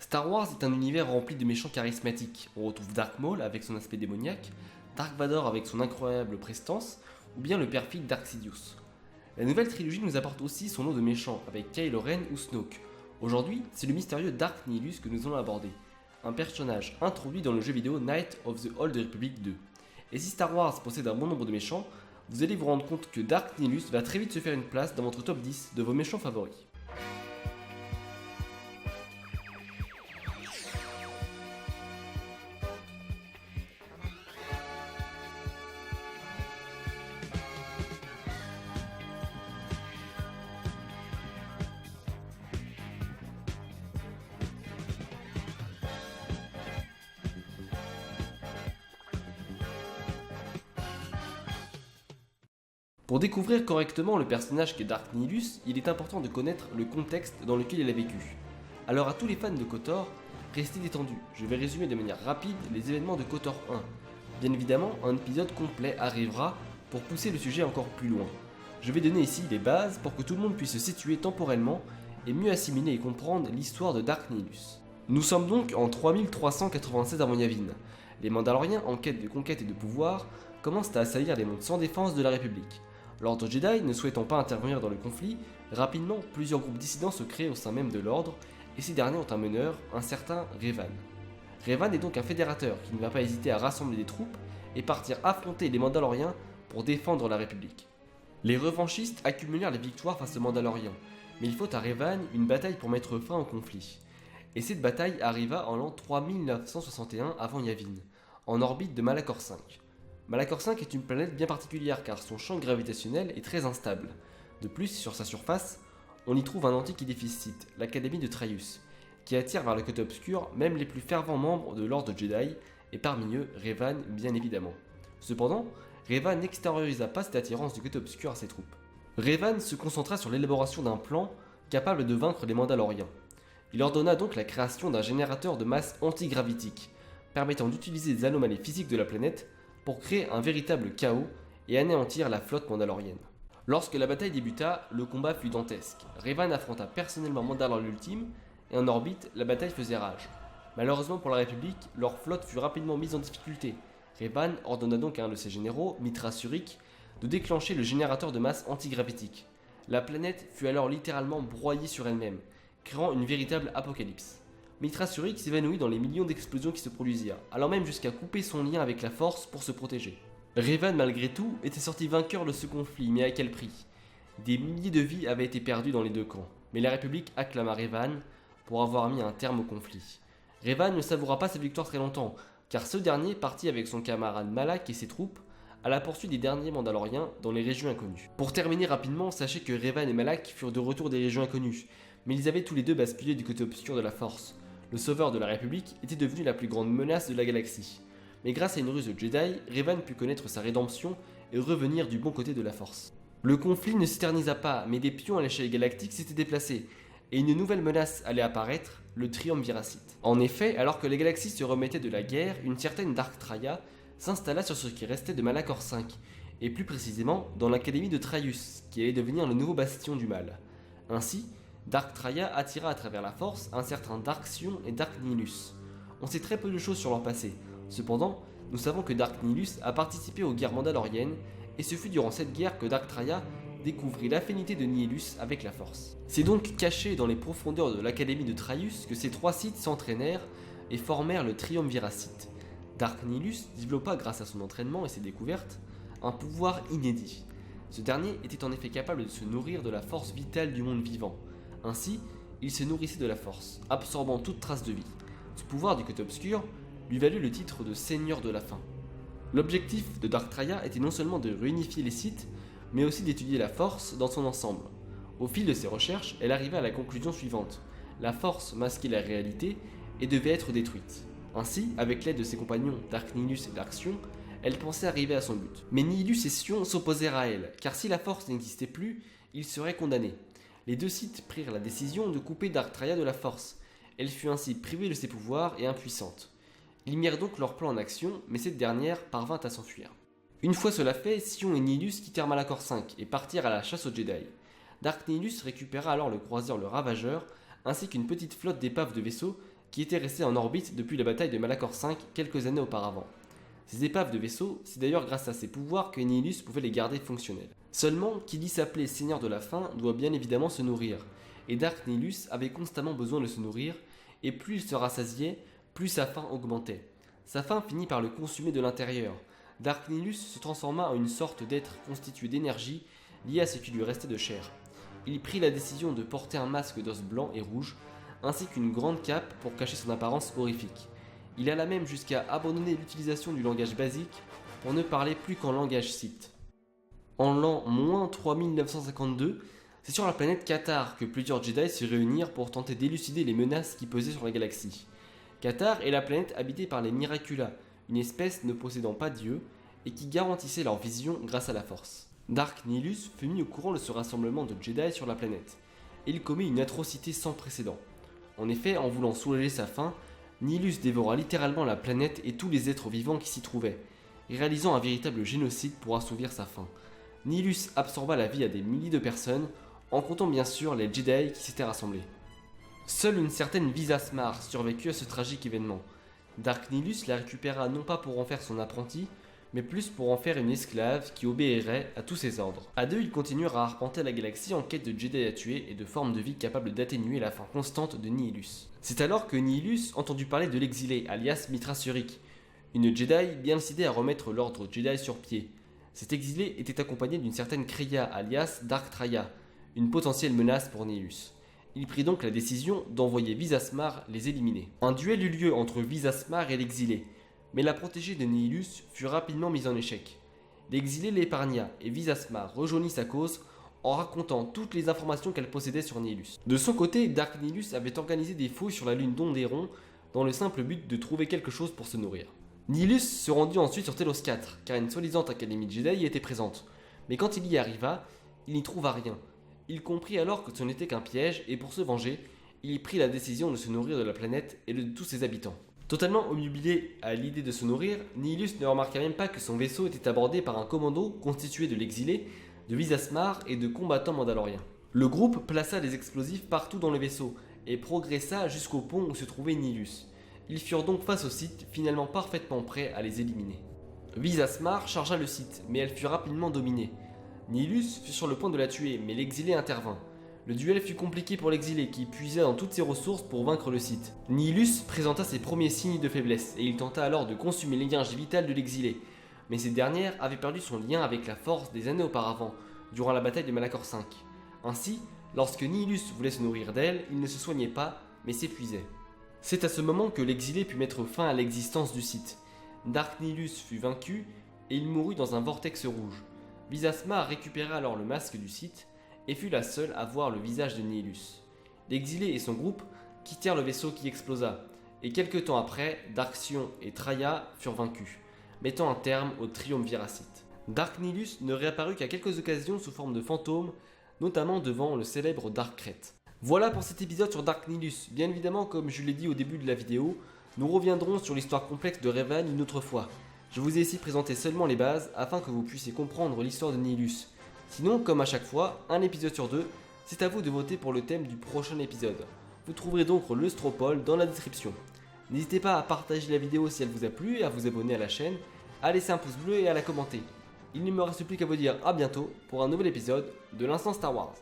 Star Wars est un univers rempli de méchants charismatiques. On retrouve Dark Maul avec son aspect démoniaque, Dark Vador avec son incroyable prestance, ou bien le perfide Dark Sidious. La nouvelle trilogie nous apporte aussi son lot de méchants avec Kylo Ren ou Snoke. Aujourd'hui, c'est le mystérieux Dark Nihilus que nous allons aborder, un personnage introduit dans le jeu vidéo Knights of the Old Republic 2. Et si Star Wars possède un bon nombre de méchants, vous allez vous rendre compte que Dark Nihilus va très vite se faire une place dans votre top 10 de vos méchants favoris. Pour découvrir correctement le personnage qu'est Dark Nihilus, il est important de connaître le contexte dans lequel il a vécu. Alors à tous les fans de KOTOR, restez détendus, je vais résumer de manière rapide les événements de KOTOR 1. Bien évidemment, un épisode complet arrivera pour pousser le sujet encore plus loin. Je vais donner ici les bases pour que tout le monde puisse se situer temporellement et mieux assimiler et comprendre l'histoire de Dark Nihilus. Nous sommes donc en 3396 avant Yavin. Les Mandaloriens, en quête de conquête et de pouvoir, commencent à assaillir les mondes sans défense de la République. L'Ordre Jedi, ne souhaitant pas intervenir dans le conflit, rapidement plusieurs groupes dissidents se créent au sein même de l'Ordre, et ces derniers ont un meneur, un certain Revan. Revan est donc un fédérateur qui ne va pas hésiter à rassembler des troupes et partir affronter les Mandaloriens pour défendre la République. Les revanchistes accumulèrent les victoires face aux Mandaloriens, mais il faut à Revan une bataille pour mettre fin au conflit. Et cette bataille arriva en l'an 3961 avant Yavin, en orbite de Malachor V. Malachor V est une planète bien particulière car son champ gravitationnel est très instable. De plus, sur sa surface, on y trouve un antique édifice site, l'Académie de Traius, qui attire vers le côté obscur même les plus fervents membres de l'Ordre Jedi, et parmi eux, Revan bien évidemment. Cependant, Revan n'extériorisa pas cette attirance du côté obscur à ses troupes. Revan se concentra sur l'élaboration d'un plan capable de vaincre les Mandaloriens. Il ordonna donc la création d'un générateur de masse antigravitique, permettant d'utiliser les anomalies physiques de la planète pour créer un véritable chaos et anéantir la flotte mandalorienne. Lorsque la bataille débuta, le combat fut dantesque. Revan affronta personnellement Mandalore l'ultime, et en orbite, la bataille faisait rage. Malheureusement pour la République, leur flotte fut rapidement mise en difficulté. Revan ordonna donc à un de ses généraux, Mithra Surik, de déclencher le générateur de masse antigravitique. La planète fut alors littéralement broyée sur elle-même, créant une véritable apocalypse. Mithra Surik s'évanouit dans les millions d'explosions qui se produisirent, allant même jusqu'à couper son lien avec la Force pour se protéger. Revan, malgré tout, était sorti vainqueur de ce conflit, mais à quel prix? Des milliers de vies avaient été perdues dans les deux camps, mais la République acclama Revan pour avoir mis un terme au conflit. Revan ne savoura pas sa victoire très longtemps, car ce dernier partit avec son camarade Malak et ses troupes à la poursuite des derniers Mandaloriens dans les régions inconnues. Pour terminer rapidement, sachez que Revan et Malak furent de retour des régions inconnues, mais ils avaient tous les deux basculé du côté obscur de la Force. Le sauveur de la République était devenu la plus grande menace de la galaxie. Mais grâce à une ruse de Jedi, Revan put connaître sa rédemption et revenir du bon côté de la Force. Le conflit ne s'éternisa pas, mais des pions à l'échelle galactique s'étaient déplacés, et une nouvelle menace allait apparaître, le Triumviracite. En effet, alors que les galaxies se remettaient de la guerre, une certaine Dark Traya s'installa sur ce qui restait de Malachor V, et plus précisément dans l'Académie de Traius, qui allait devenir le nouveau bastion du mal. Ainsi, Dark Traya attira à travers la Force un certain Dark Sion et Dark Nihilus. On sait très peu de choses sur leur passé. Cependant, nous savons que Dark Nihilus a participé aux guerres mandaloriennes, et ce fut durant cette guerre que Dark Traya découvrit l'affinité de Nihilus avec la Force. C'est donc caché dans les profondeurs de l'Académie de Traius que ces trois Sith s'entraînèrent et formèrent le Triumviracite. Dark Nihilus développa grâce à son entraînement et ses découvertes un pouvoir inédit. Ce dernier était en effet capable de se nourrir de la force vitale du monde vivant. Ainsi, il se nourrissait de la Force, absorbant toute trace de vie. Ce pouvoir du côté obscur lui valut le titre de Seigneur de la Faim. L'objectif de Dark Traya était non seulement de réunifier les Sith, mais aussi d'étudier la Force dans son ensemble. Au fil de ses recherches, elle arriva à la conclusion suivante. La Force masquait la réalité et devait être détruite. Ainsi, avec l'aide de ses compagnons Dark Nihilus et Dark Sion, elle pensait arriver à son but. Mais Nihilus et Sion s'opposèrent à elle, car si la Force n'existait plus, ils seraient condamnés. Les deux Sith prirent la décision de couper Dark Traya de la Force. Elle fut ainsi privée de ses pouvoirs et impuissante. Ils mirent donc leur plan en action, mais cette dernière parvint à s'enfuir. Une fois cela fait, Sion et Nihilus quittèrent Malachor V et partirent à la chasse aux Jedi. Dark Nihilus récupéra alors le croiseur le Ravageur, ainsi qu'une petite flotte d'épaves de vaisseaux qui étaient restés en orbite depuis la bataille de Malachor V quelques années auparavant. Ces épaves de vaisseaux, c'est d'ailleurs grâce à ses pouvoirs que Nihilus pouvait les garder fonctionnels. Seulement, qui dit s'appeler Seigneur de la Faim doit bien évidemment se nourrir, et Dark Nihilus avait constamment besoin de se nourrir, et plus il se rassasiait, plus sa faim augmentait. Sa faim finit par le consumer de l'intérieur. Dark Nihilus se transforma en une sorte d'être constitué d'énergie liée à ce qui lui restait de chair. Il prit la décision de porter un masque d'os blanc et rouge, ainsi qu'une grande cape pour cacher son apparence horrifique. Il alla même jusqu'à abandonner l'utilisation du langage basique pour ne parler plus qu'en langage Sith. En l'an 3952, c'est sur la planète Cathar que plusieurs Jedi se réunirent pour tenter d'élucider les menaces qui pesaient sur la galaxie. Cathar est la planète habitée par les Miracula, une espèce ne possédant pas Dieu, et qui garantissait leur vision grâce à la Force. Dark Nihilus fut mis au courant de ce rassemblement de Jedi sur la planète, et il commit une atrocité sans précédent. En effet, en voulant soulager sa faim, Nihilus dévora littéralement la planète et tous les êtres vivants qui s'y trouvaient, réalisant un véritable génocide pour assouvir sa faim. Nihilus absorba la vie à des milliers de personnes, en comptant bien sûr les Jedi qui s'étaient rassemblés. Seule une certaine Visas Marr survécut à ce tragique événement. Dark Nihilus la récupéra non pas pour en faire son apprenti, mais plus pour en faire une esclave qui obéirait à tous ses ordres. À deux, ils continuèrent à arpenter la galaxie en quête de Jedi à tuer et de formes de vie capables d'atténuer la faim constante de Nihilus. C'est alors que Nihilus entendit parler de l'exilé, alias Mitra Surik, une Jedi bien décidée à remettre l'ordre Jedi sur pied. Cet exilé était accompagné d'une certaine Kreia, alias Dark Traya, une potentielle menace pour Nihilus. Il prit donc la décision d'envoyer Visas Marr les éliminer. Un duel eut lieu entre Visas Marr et l'exilé, mais la protégée de Nihilus fut rapidement mise en échec. L'exilé l'épargna et Visas Marr rejoignit sa cause en racontant toutes les informations qu'elle possédait sur Nihilus. De son côté, Dark Nihilus avait organisé des fouilles sur la lune d'Onderon dans le simple but de trouver quelque chose pour se nourrir. Nihilus se rendit ensuite sur Telos 4, car une soi-disant académie Jedi y était présente. Mais quand il y arriva, il n'y trouva rien. Il comprit alors que ce n'était qu'un piège et pour se venger, il prit la décision de se nourrir de la planète et de tous ses habitants. Totalement obnubilé à l'idée de se nourrir, Nihilus ne remarqua même pas que son vaisseau était abordé par un commando constitué de l'exilé, de Visas Marr et de combattants mandaloriens. Le groupe plaça des explosifs partout dans le vaisseau et progressa jusqu'au pont où se trouvait Nihilus. Ils furent donc face au Sith, finalement parfaitement prêts à les éliminer. Visas Marr chargea le Sith, mais elle fut rapidement dominée. Nihilus fut sur le point de la tuer, mais l'exilé intervint. Le duel fut compliqué pour l'exilé qui puisa dans toutes ses ressources pour vaincre le Sith. Nihilus présenta ses premiers signes de faiblesse et il tenta alors de consumer l'énergie vitale de l'exilé. Mais cette dernière avait perdu son lien avec la Force des années auparavant, durant la bataille de Malachor V. Ainsi, lorsque Nihilus voulait se nourrir d'elle, il ne se soignait pas, mais s'épuisait. C'est à ce moment que l'exilé put mettre fin à l'existence du Sith. Dark Nihilus fut vaincu et il mourut dans un vortex rouge. Visas Marr récupéra alors le masque du Sith et fut la seule à voir le visage de Nihilus. L'exilé et son groupe quittèrent le vaisseau qui explosa, et quelque temps après, Dark Sion et Traya furent vaincus, mettant un terme au triumvirat Sith. Dark Nihilus ne réapparut qu'à quelques occasions sous forme de fantôme, notamment devant le célèbre Dark Crate. Voilà pour cet épisode sur Dark Nihilus. Bien évidemment, comme je l'ai dit au début de la vidéo, nous reviendrons sur l'histoire complexe de Revan une autre fois. Je vous ai ici présenté seulement les bases afin que vous puissiez comprendre l'histoire de Nihilus. Sinon, comme à chaque fois, un épisode sur deux, c'est à vous de voter pour le thème du prochain épisode. Vous trouverez donc le Stropole dans la description. N'hésitez pas à partager la vidéo si elle vous a plu et à vous abonner à la chaîne, à laisser un pouce bleu et à la commenter. Il ne me reste plus qu'à vous dire à bientôt pour un nouvel épisode de l'Instant Star Wars.